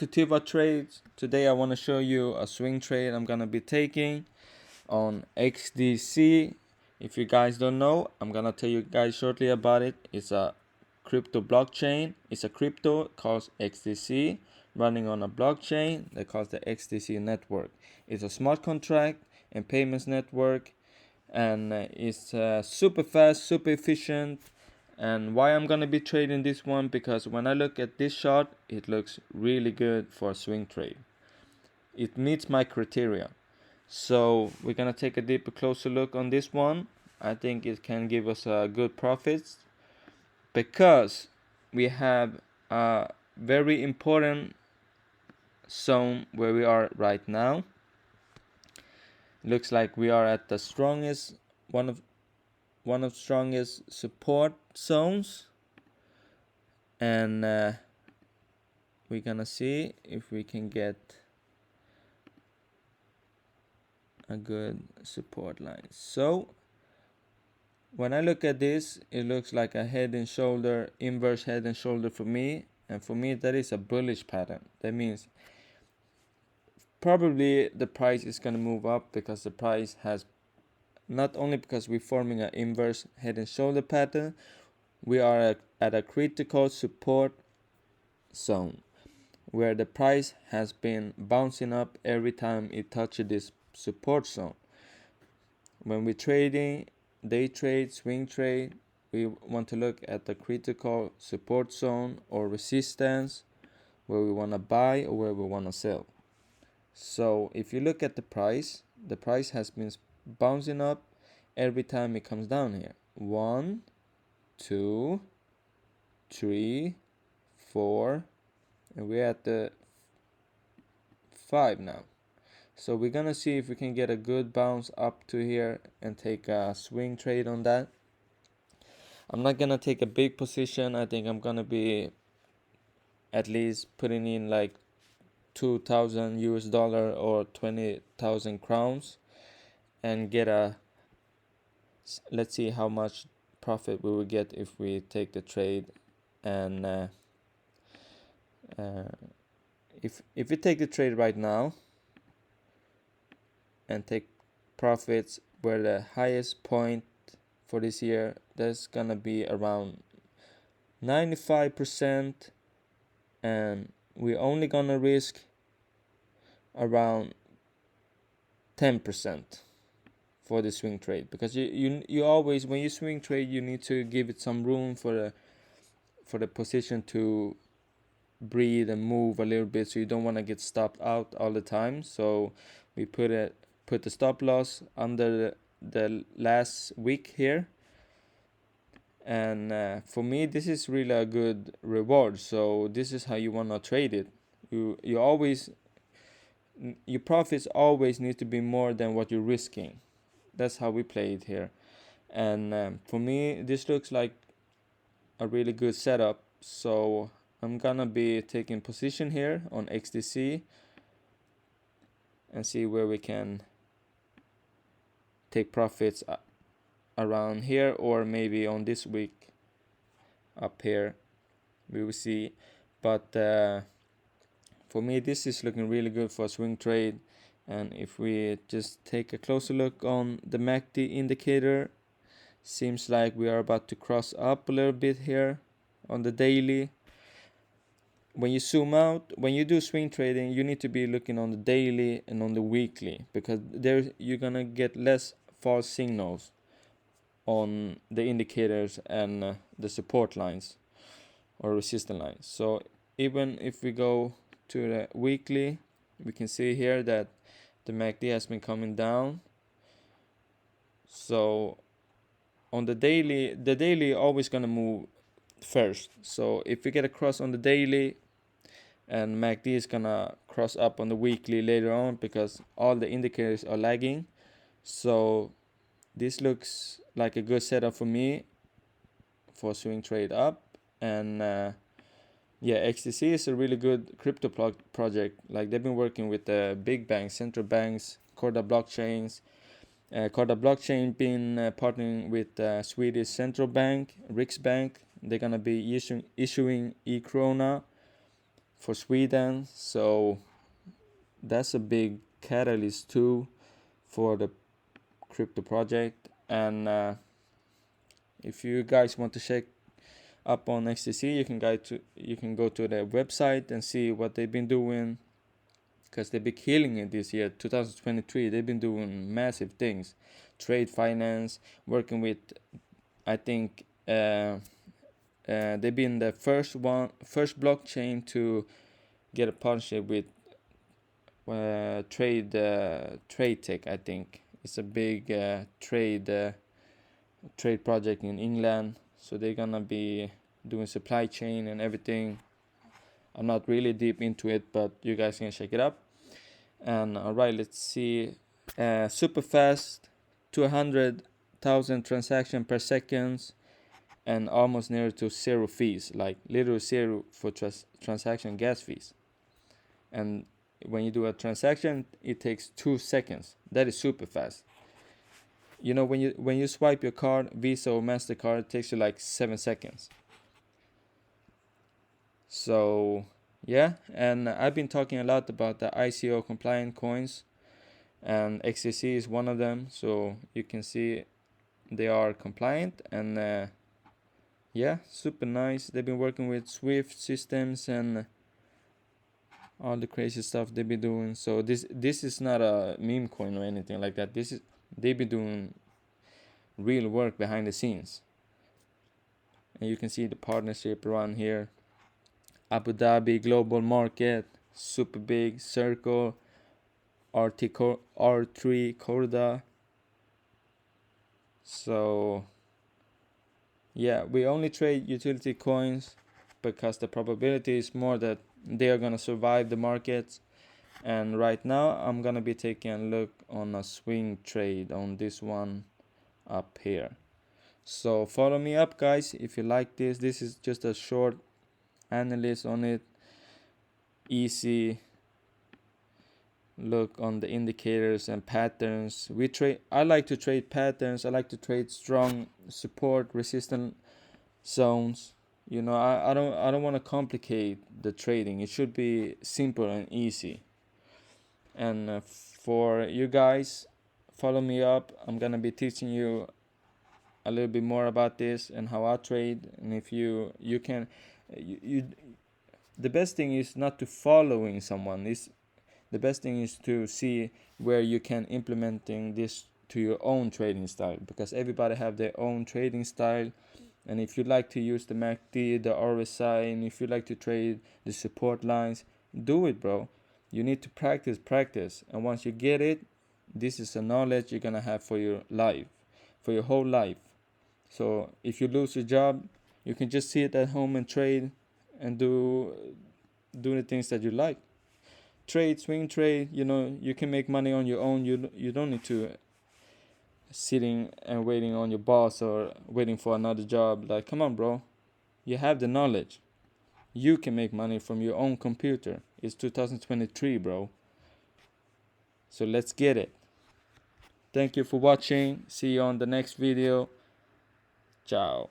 To Tiva Trades. Today I want to show you a swing trade I'm gonna be taking on XDC. If you guys don't know, I'm gonna tell you guys shortly about it. It's a crypto blockchain. It's a crypto called XDC running on a blockchain that calls the XDC network. It's a smart contract and payments network, and it's super fast, super efficient. And why I'm gonna be trading this one, because when I look at this chart, it looks really good for a swing trade. It meets my criteria. So we're gonna take a deeper, closer look on this one. I think it can give us good profits because we have a very important zone where we are right now. Looks like we are at the strongest one of strongest support zones, and we're gonna see if we can get a good support line. So when I look at this, it looks like a head and shoulder, inverse head and shoulder for me, and for me that is a bullish pattern. That means probably the price is gonna move up, because the price has, not only because we're forming an inverse head and shoulder pattern, we are at a critical support zone where the price has been bouncing up every time it touches this support zone. When we're trading, day trade, swing trade, we want to look at the critical support zone or resistance where we want to buy or where we want to sell. So if you look at the price has been bouncing up every time it comes down here. 1, 2, 3, 4, and we're at the 5 now. So we're gonna see if we can get a good bounce up to here and take a swing trade on that. I'm not gonna take a big position. I think I'm gonna be at least putting in like 2,000 US dollar or 20,000 crowns and get a, let's see how much profit we will get if we take the trade. And if we take the trade right now and take profits, where the highest point for this year, that's gonna be around 95%, and we're only gonna risk around 10% for the swing trade, because you always, when you swing trade, you need to give it some room for the position to breathe and move a little bit, so you don't want to get stopped out all the time. So we put the stop loss under the last week here, and for me this is really a good reward. So this is how you want to trade it. You always, your profits always need to be more than what you're risking. That's how we play it here. And for me this looks like a really good setup. So I'm gonna be taking position here on XDC and see where we can take profits around here, or maybe on this week up here, we will see. But for me this is looking really good for a swing trade. And if we just take a closer look on the MACD indicator, seems like we are about to cross up a little bit here on the daily. When you zoom out, when you do swing trading, you need to be looking on the daily and on the weekly, because there you're gonna get less false signals on the indicators and the support lines or resistance lines. So even if we go to the weekly, we can see here that the MACD has been coming down. So on the daily always gonna move first. So if we get a cross on the daily, and MACD is gonna cross up on the weekly later on, because all the indicators are lagging. So this looks like a good setup for me for swing trade up. And yeah, XDC is a really good crypto project. Like, they've been working with the big banks, central banks, Corda blockchains. Corda blockchain been partnering with Swedish central bank, Riksbank. They're gonna be issuing e-krona for Sweden, so that's a big catalyst too for the crypto project. And if you guys want to check up on XDC, you can go to their website and see what they've been doing, because they've been killing it this year, 2023. They've been doing massive things, trade finance, working with, I think they've been the first blockchain to get a partnership with trade tech. I think it's a big trade project in England, so they're gonna be doing supply chain and everything. I'm not really deep into it, but you guys can check it up. And alright, let's see. Super fast, 200,000 transactions per second, and almost near to zero fees, like literally zero for transaction gas fees. And when you do a transaction, it takes 2 seconds. That is super fast. You know, when you swipe your card, Visa or MasterCard, it takes you like 7 seconds. So yeah, and I've been talking a lot about the ICO compliant coins, and XDC is one of them. So you can see they are compliant, and yeah, super nice. They've been working with Swift systems and all the crazy stuff they've been doing. So this is not a meme coin or anything like that. They've been doing real work behind the scenes. And you can see the partnership around here. Abu Dhabi global market, super big, Circle, R3 Corda. So yeah, we only trade utility coins because the probability is more that they are gonna survive the markets. And right now I'm gonna be taking a look on a swing trade on this one up here. So follow me up, guys, if you like this. This is just a short analysis on it. Easy look on the indicators and patterns. I like to trade patterns. I like to trade strong support resistance zones. You know, I don't want to complicate the trading. It should be simple and easy. And for you guys, follow me up. I'm gonna be teaching you a little bit more about this and how I trade. And if you can, the best thing is not to following someone. The best thing is to see where you can implementing this to your own trading style, because everybody have their own trading style. And if you like to use the MACD, the RSI, and if you like to trade the support lines, do it, bro. You need to practice. And once you get it, this is a knowledge you're gonna have for your life, for your whole life. So if you lose your job, you can just sit at home and trade and do the things that you like. Swing trade, you know, you can make money on your own. You don't need to sitting and waiting on your boss or waiting for another job. Like, come on, bro. You have the knowledge. You can make money from your own computer. It's 2023, bro. So let's get it. Thank you for watching. See you on the next video. Ciao.